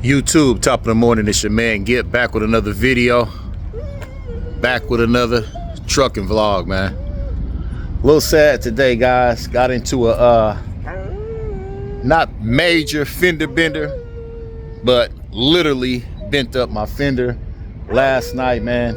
YouTube, top of the morning, it's your man Get back with another video, back with another trucking vlog, man. A little sad today, guys. Got into a not major fender bender, but literally bent up my fender last night, man.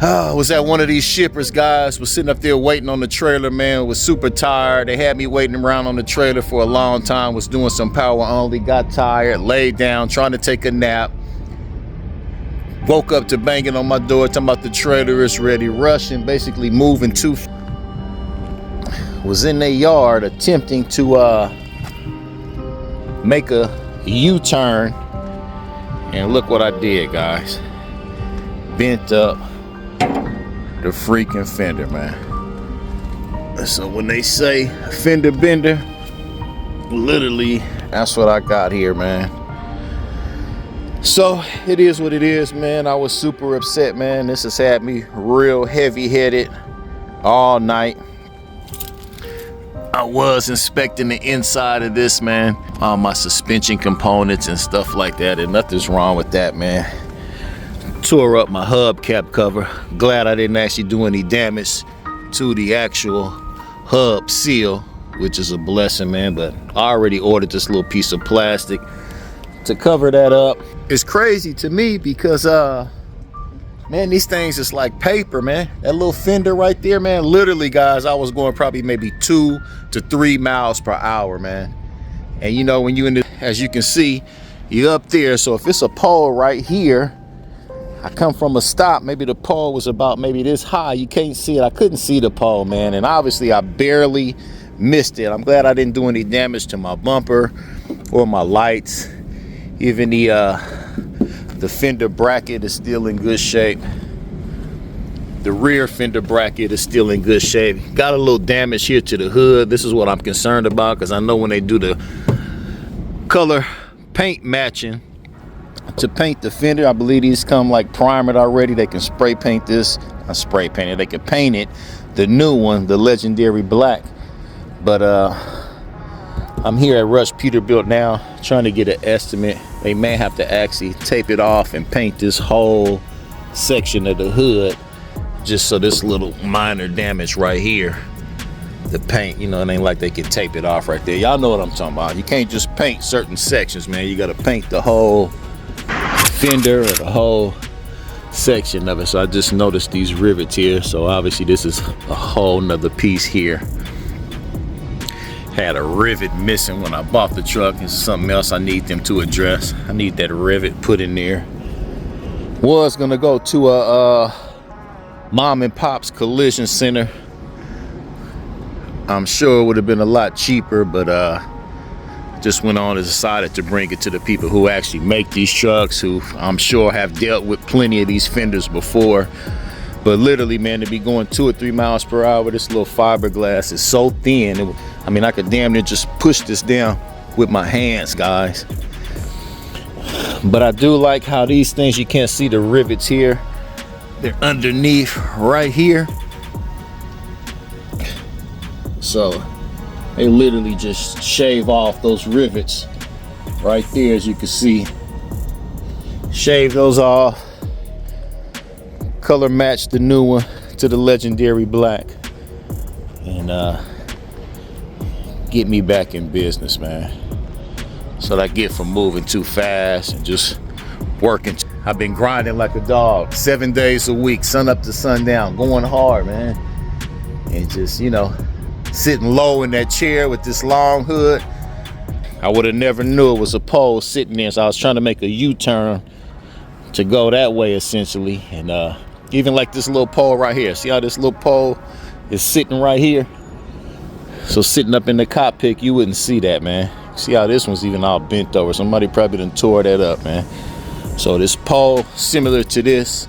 Was at one of these shippers, guys. Was sitting up there waiting on the trailer, man. Was super tired. They had me waiting around on the trailer for a long time. Was doing some power only. Got tired, laid down, trying to take a nap. Woke up to banging on my door, talking about the trailer is ready, rushing, basically moving to. Was in their yard attempting to make a U-turn, and look what I did, guys. Bent up the freaking fender, man. So when they say fender bender, literally that's what I got here, man. So it is what it is, man. I was super upset, man. This has had me real heavy-headed all night. I was inspecting the inside of this, man, all my suspension components and stuff like that, and nothing's wrong with that, man. Tore up my hubcap cover. Glad I didn't actually do any damage to the actual hub seal, which is a blessing, man. But I already ordered this little piece of plastic to cover that up. It's crazy to me because man, these things is like paper, man. That little fender right there, man, literally, guys, I was going probably maybe 2 to 3 miles per hour, man. And you know, when you in the, as you can see, you're up there, so if it's a pole right here, I come from a stop, maybe the pole was about maybe this high. You can't see it. I couldn't see the pole, man. And obviously I barely missed it. I'm glad I didn't do any damage to my bumper or my lights. Even the fender bracket is still in good shape. The rear fender bracket is still in good shape. Got a little damage here to the hood. This is what I'm concerned about, because I know when they do the color paint matching to paint the fender, I believe these come like primered already. They can spray paint this. Not spray paint it. They can paint it. The new one, the legendary black. But I'm here at Rush Peterbilt now, trying to get an estimate. They may have to actually tape it off and paint this whole section of the hood, just so this little minor damage right here, the paint, you know, it ain't like they can tape it off right there. Y'all know what I'm talking about. You can't just paint certain sections, man. You got to paint the whole fender or the whole section of it. So I just noticed these rivets here, so obviously this is a whole nother piece here. Had a rivet missing when I bought the truck. It's something else I need them to address. I need that rivet put in there. Was gonna go to a mom and pop's collision center. I'm sure it would have been a lot cheaper, but just went on and decided to bring it to the people who actually make these trucks, who I'm sure have dealt with plenty of these fenders before. But literally, man, to be going 2 or 3 miles per hour, this little fiberglass is so thin. I mean, I could damn near just push this down with my hands, guys. But I do like how these things, you can't see the rivets here. They're underneath right here. So they literally just shave off those rivets right there, as you can see. Shave those off. Color match the new one to the legendary black. And get me back in business, man. So that I get from moving too fast and just working. I've been grinding like a dog 7 days a week, sun up to sundown, going hard, man. And just, you know, sitting low in that chair with this long hood. I would have never knew it was a pole sitting there, so I was trying to make a U-turn to go that way, essentially. And even like this little pole right here, see how this little pole is sitting right here? So sitting up in the cockpit, you wouldn't see that, man. See how this one's even all bent over? Somebody probably done tore that up, man. So this pole, similar to this,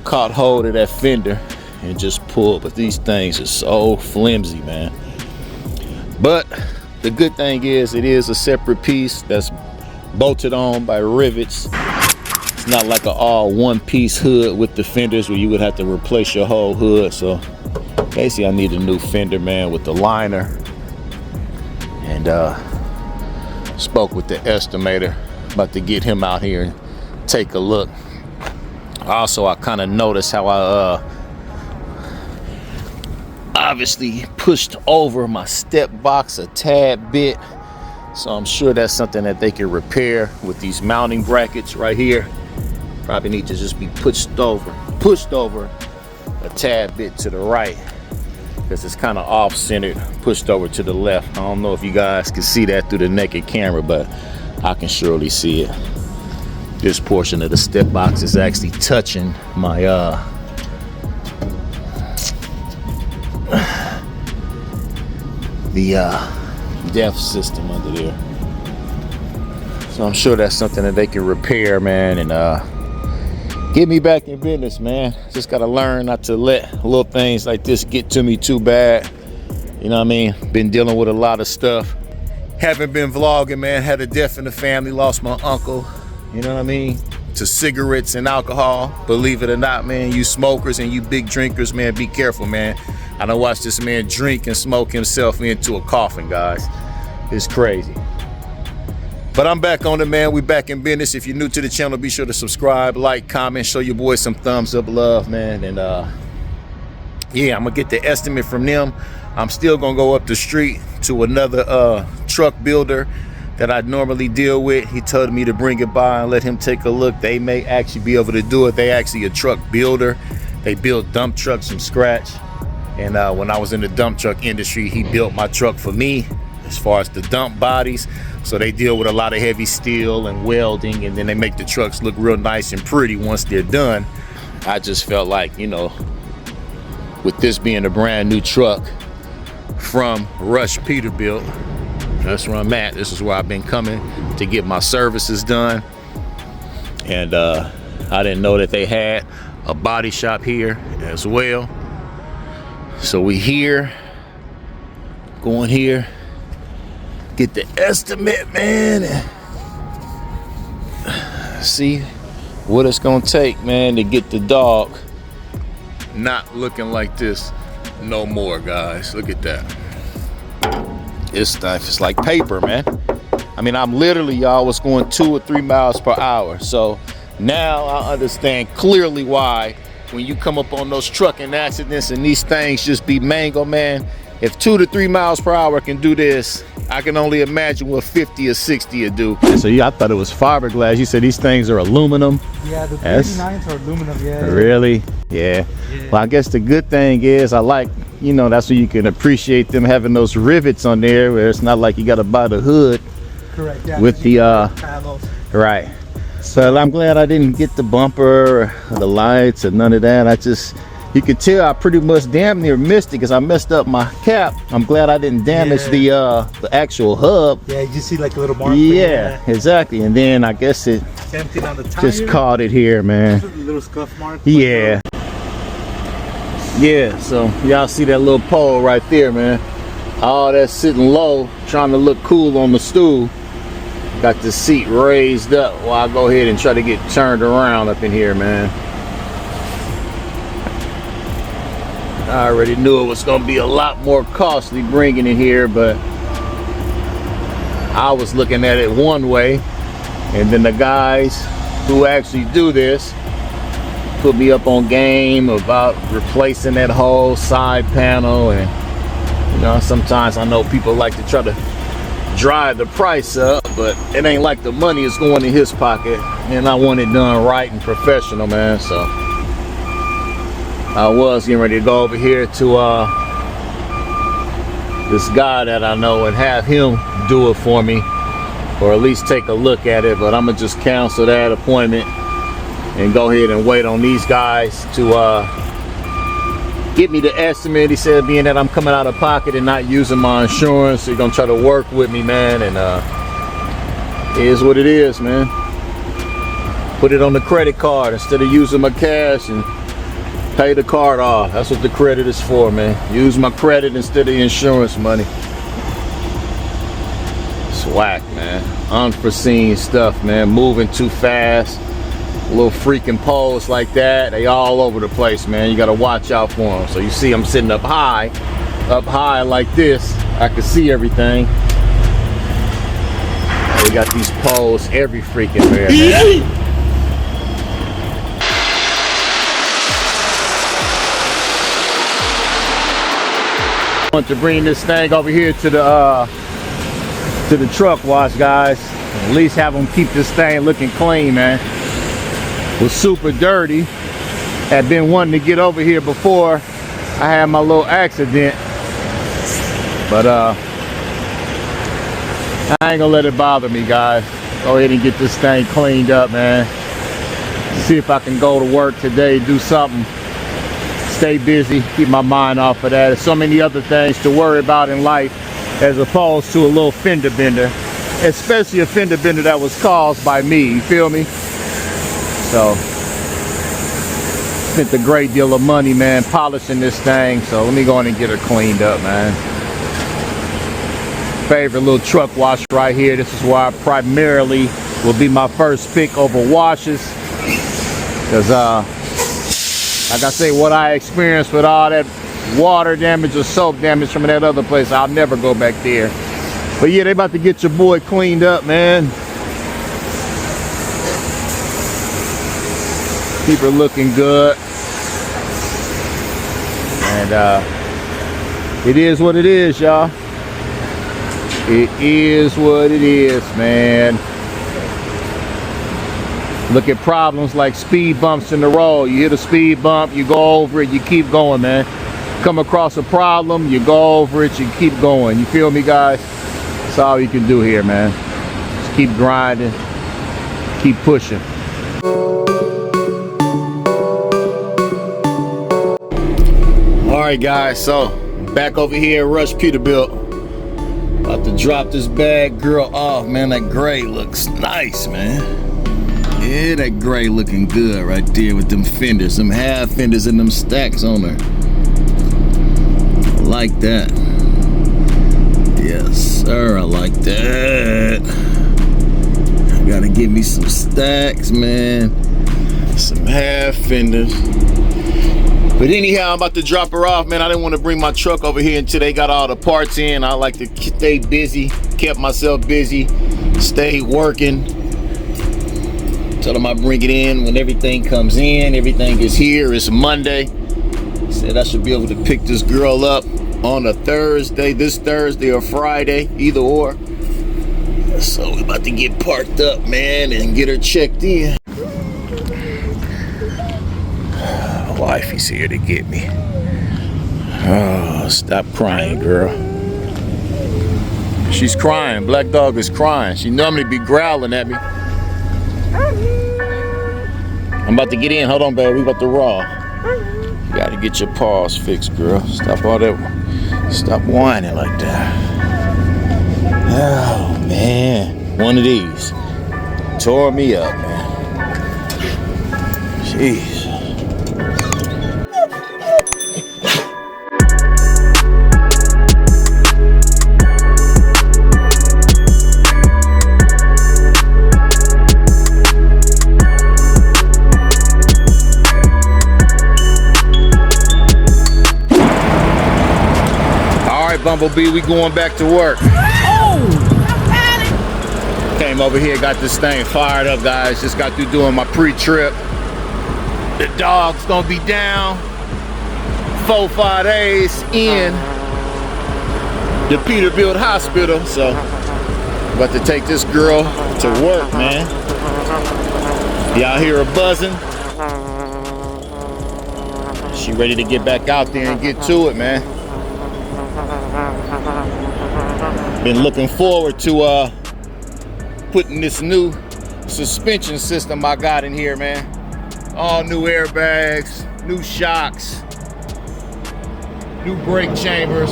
caught hold of that fender and just pulled. But these things are so flimsy, man. But the good thing is, it is a separate piece that's bolted on by rivets. It's not like an all one-piece hood with the fenders where you would have to replace your whole hood. So basically, I need a new fender, man, with the liner. And Spoke with the estimator, about to get him out here and take a look. Also, I kind of noticed how I obviously pushed over my step box a tad bit, so I'm sure that's something that they can repair with these mounting brackets right here. Probably need to just be pushed over a tad bit to the right, because it's kind of off-centered, pushed over to the left. I don't know if you guys can see that through the naked camera, but I can surely see it. This portion of the step box is actually touching my depth system under there. So I'm sure that's something that they can repair, man, and get me back in business, man. Just gotta learn not to let little things like this get to me too bad. You know what I mean? Been dealing with a lot of stuff. Haven't been vlogging, man. Had a death in the family, lost my uncle. You know what I mean? To cigarettes and alcohol. Believe it or not, man, you smokers and you big drinkers, man, be careful, man. I done watched this man drink and smoke himself into a coffin, guys. It's crazy. But I'm back on it, man. We back in business. If you're new to the channel, be sure to subscribe, like, comment, show your boys some thumbs up love, man. And yeah, I'm gonna get the estimate from them. I'm still gonna go up the street to another truck builder that I normally deal with. He told me to bring it by and let him take a look. They may actually be able to do it. They actually a truck builder. They build dump trucks from scratch. And when I was in the dump truck industry, he built my truck for me as far as the dump bodies. So they deal with a lot of heavy steel and welding, and then they make the trucks look real nice and pretty once they're done. I just felt like, you know, with this being a brand new truck from Rush Peterbilt, that's where I'm at. This is where I've been coming to get my services done. And I didn't know that they had a body shop here as well. So we here, going here, get the estimate, man, and see what it's gonna take, man, to get the dog not looking like this no more, guys. Look at that. This stuff is like paper, man. I mean, I'm literally, y'all, was going 2 or 3 miles per hour. So now I understand clearly why when you come up on those trucking accidents and these things just be mango, man. If 2 to 3 miles per hour can do this, I can only imagine what 50 or 60 would do. So yeah, I thought it was fiberglass. You said these things are aluminum. Yeah, the 39s are aluminum, yeah. Really? Yeah. Well, I guess the good thing is I like, you know, that's where you can appreciate them having those rivets on there where it's not like you got to buy the hood. Correct, yeah, with the panels. Right. So I'm glad I didn't get the bumper or the lights or none of that. I just, you could tell I pretty much damn near missed it because I messed up my cap. I'm glad I didn't damage the actual hub. Yeah, you see like a little mark. Yeah, exactly. And then I guess it on the tire. Just caught it here, man. A little scuff mark. Yeah. Yeah, so y'all see that little pole right there, man. All that sitting low, trying to look cool on the stool. Got the seat raised up while I go ahead and try to get turned around up in here, man. I already knew it was going to be a lot more costly bringing it here, but I was looking at it one way, and then the guys who actually do this put me up on game about replacing that whole side panel. And you know, sometimes I know people like to try to drive the price up, but it ain't like the money is going in his pocket, and I want it done right and professional, man. So I was getting ready to go over here to this guy that I know and have him do it for me, or at least take a look at it. But I'm gonna just cancel that appointment and go ahead and wait on these guys to get me the estimate. He said, being that I'm coming out of pocket and not using my insurance, they're gonna try to work with me, man. And it is what it is, man. Put it on the credit card instead of using my cash and pay the card off. That's what the credit is for, man. Use my credit instead of insurance money. It's whack, man. Unforeseen stuff, man. Moving too fast. Little freaking poles like that, they all over the place, man. You gotta watch out for them. So you see I'm sitting up high like this. I can see everything. They got these poles every freaking where, man. I want to bring this thing over here to the truck wash, guys. At least have them keep this thing looking clean, man. It was super dirty. Had been wanting to get over here before I had my little accident, but I ain't gonna let it bother me, guys. Go ahead and get this thing cleaned up, man. See if I can go to work today, do something, stay busy, keep my mind off of that. There's so many other things to worry about in life as opposed to a little fender bender, especially a fender bender that was caused by me, you feel me? So spent a great deal of money, man, polishing this thing, so let me go in and get her cleaned up, man. Favorite little truck wash right here. This is why primarily will be my first pick over washes, because like I say, what I experienced with all that water damage or soap damage from that other place, I'll never go back there. But yeah, they about to get your boy cleaned up, man. Keep her looking good. And it is what it is, y'all. It is what it is, man. Look at problems like speed bumps in the road. You hit a speed bump, you go over it, you keep going, man. Come across a problem, you go over it, you keep going. You feel me, guys? That's all you can do here, man. Just keep grinding, keep pushing. All right, guys, so back over here at Rush Peterbilt. About to drop this bad girl off, man. That gray looks nice, man. Yeah, that gray looking good right there with them fenders, them half fenders and them stacks on her. I like that. Yes, sir, I like that. I gotta get me some stacks, man. Some half fenders. But anyhow, I'm about to drop her off, man. I didn't want to bring my truck over here until they got all the parts in. I like to stay busy, kept myself busy, stayed working. Tell them I bring it in when everything comes in. Everything is here. It's Monday. Said I should be able to pick this girl up on a Thursday, this Thursday or Friday, either or. So we're about to get parked up, man, and get her checked in. Wifey's here to get me. Oh, stop crying, girl. She's crying. Black dog is crying. She normally be growling at me. I'm about to get in. Hold on, baby. We about to raw. You gotta get your paws fixed, girl. Stop all that. Stop whining like that. Oh, man. One of these tore me up, man. Jeez. Bumblebee, we going back to work. Oh! Came over here, got this thing fired up, guys. Just got through doing my pre-trip. The dog's gonna be down 4-5 days in the Peterbilt hospital. So, about to take this girl to work, man. Y'all hear her buzzing? She ready to get back out there and get to it, man. Been looking forward to putting this new suspension system I got in here, man. All new airbags, new shocks, new brake chambers.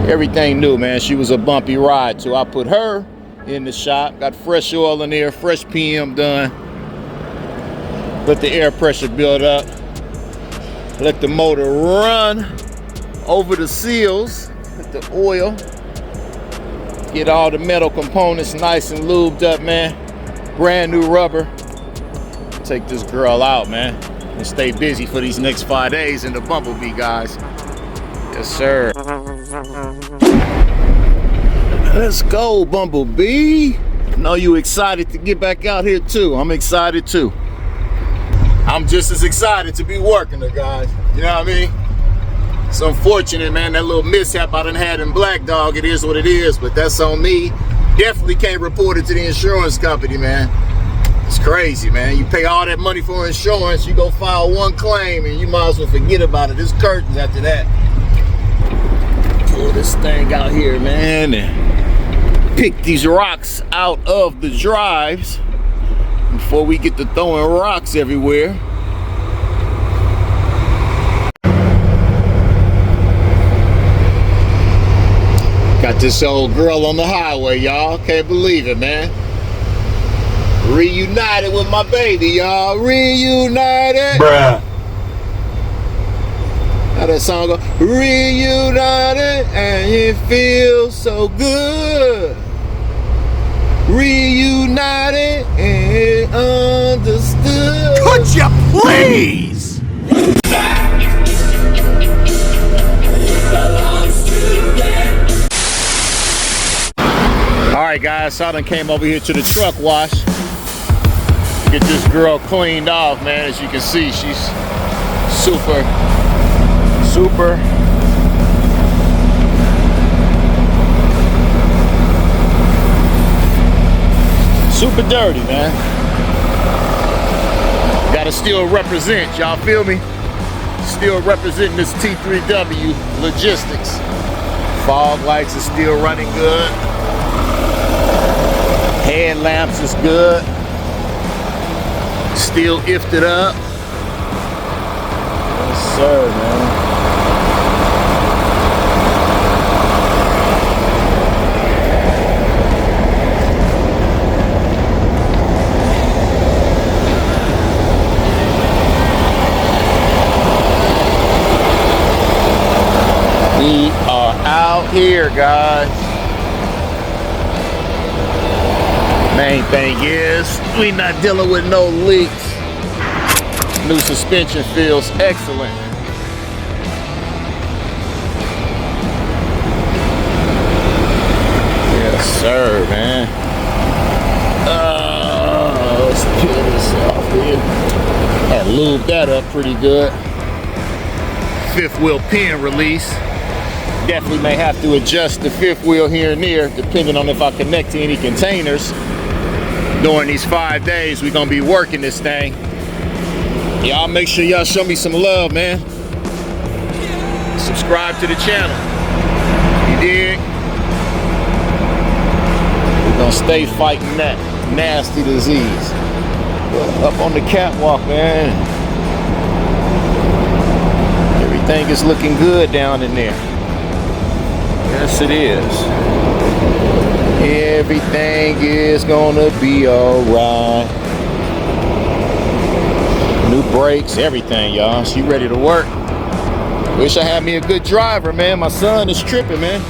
Everything new, man. She was a bumpy ride, so I put her in the shop. Got fresh oil in there, fresh PM done. Let the air pressure build up. Let the motor run over the seals with the oil. Get all the metal components nice and lubed up, man. Brand new rubber. Take this girl out, man, and stay busy for these next 5 days in the Bumblebee, guys. Yes, sir. Let's go, Bumblebee. I know you excited to get back out here too. I'm excited too. I'm just as excited to be working there, guys. You know what I mean? It's unfortunate, man, that little mishap I done had in Black Dog. It is what it is, but that's on me. Definitely can't report it to the insurance company, man. It's crazy, man. You pay all that money for insurance, you go file one claim, and you might as well forget about it. It's curtains after that. Pull this thing out here, man, and pick these rocks out of the drives before we get to throwing rocks everywhere. Got this old girl on the highway, y'all. Can't believe it, man. Reunited with my baby, y'all. Reunited. Bruh. How that song go? Reunited and it feels so good. Reunited and understood. Could you please? Alright guys, so I done came over here to the truck wash. Get this girl cleaned off, man. As you can see, she's super dirty, man. Gotta still represent, y'all feel me? Still representing this T3W logistics. Fog lights are still running good. Headlamps is good. Still ifted it up. Yes, sir, man. We are out here, guys. Main thing is we not dealing with no leaks. New suspension feels excellent. Yes, sir, man. Let's peel this off here. And lube that up pretty good. Fifth wheel pin release. Definitely may have to adjust the fifth wheel here and there, depending on if I connect to any containers. During these 5 days, we're gonna be working this thing. Y'all make sure y'all show me some love, man. Subscribe to the channel. You dig? We're gonna stay fighting that nasty disease. Up on the catwalk, man. Everything is looking good down in there. Yes, it is. Everything is gonna be alright. New brakes, everything, y'all. She ready to work. Wish I had me a good driver, man. My son is tripping, man.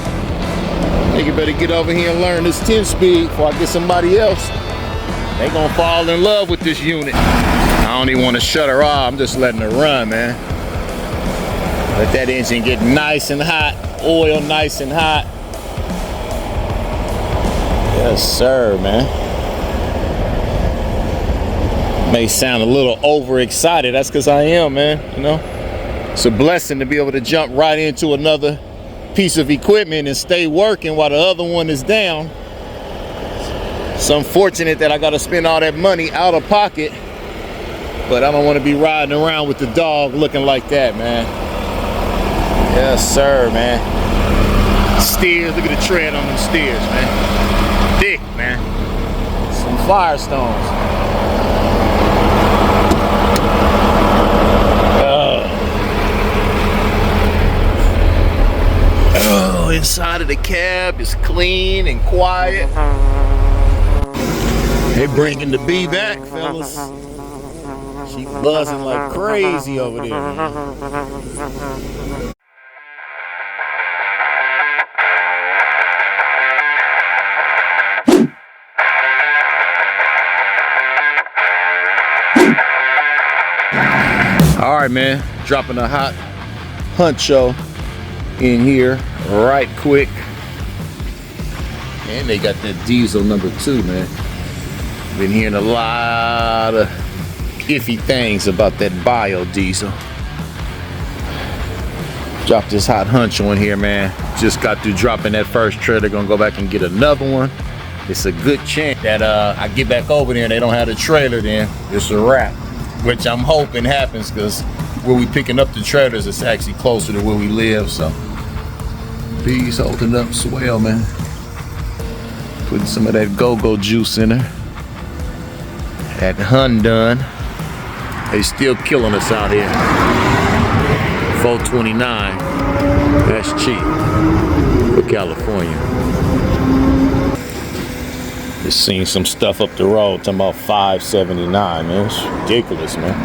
Nigga better get over here and learn this 10-speed before I get somebody else. They gonna fall in love with this unit. I don't even want to shut her off. I'm just letting her run, man. Let that engine get nice and hot. Oil nice and hot. Yes, sir, man. May sound a little overexcited. That's because I am, man. You know, it's a blessing to be able to jump right into another piece of equipment and stay working while the other one is down. It's unfortunate that I got to spend all that money out of pocket, but I don't want to be riding around with the dog looking like that, man. Yes, sir, man. Steers, look at the tread on them steers, man. Thick, man. Some Firestones. Oh, inside of the cab is clean and quiet. They bringing the bee back, fellas. She buzzing like crazy over there. All right, man, dropping a hot huncho in here right quick. And they got that diesel number 2, man. Been hearing a lot of iffy things about that biodiesel. Drop this hot hunch on here, man. Just got through dropping that first trailer. Gonna go back and get another one. It's a good chance that I get back over there and they don't have the trailer, then it's a wrap. Which I'm hoping happens, because where we picking up the trailers is actually closer to where we live. So bees holding up swell, man. Putting some of that go-go juice in her. That hun done. They still killing us out here. 429. That's cheap for California. Just seen some stuff up the road talking about 579, man. It's ridiculous, man.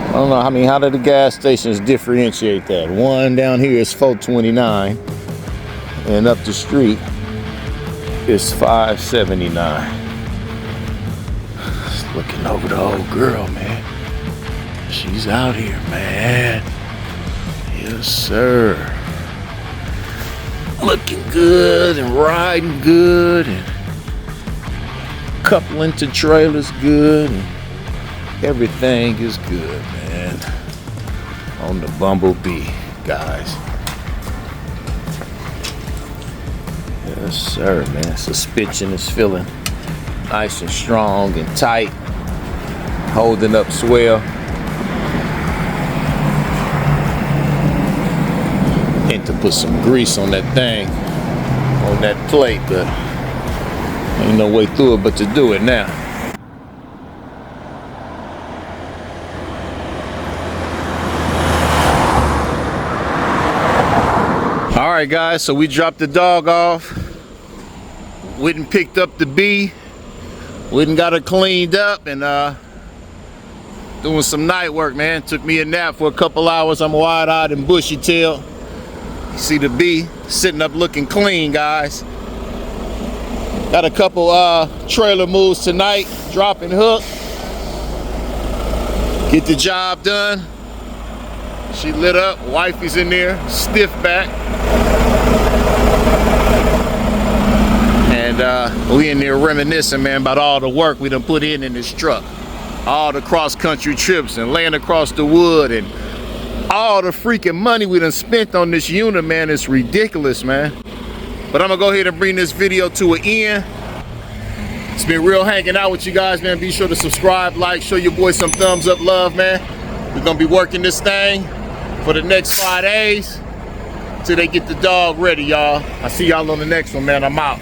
I don't know. I mean, how do the gas stations differentiate that? One down here is 429, and up the street is 579. Just looking over the old girl, man. She's out here, man. Yes, sir. Looking good and riding good and coupling to trailers good. And everything is good, man. On the Bumblebee, guys. Yes, sir, man. Suspension is feeling nice and strong and tight. Holding up swell. And to put some grease on that thing, on that plate, but ain't no way through it but to do it now. All right, guys, so we dropped the dog off. Went and picked up the bee. Went and got her cleaned up and doing some night work, man. Took me a nap for a couple hours. I'm wide-eyed and bushy-tailed. You see the bee sitting up looking clean, guys. Got a couple trailer moves tonight. Drop and hook. Get the job done. She lit up. Wifey's in there, stiff back. And we in there reminiscing, man, about all the work we done put in this truck. All the cross-country trips and laying across the wood and all the freaking money we done spent on this unit, man. It's ridiculous, man. But I'm gonna go ahead and bring this video to an end. It's been real hanging out with you guys, man. Be sure to subscribe, like, show your boy some thumbs up love, man. We're gonna be working this thing for the next 5 days till they get the dog ready, y'all. I'll see y'all on the next one, man. I'm out.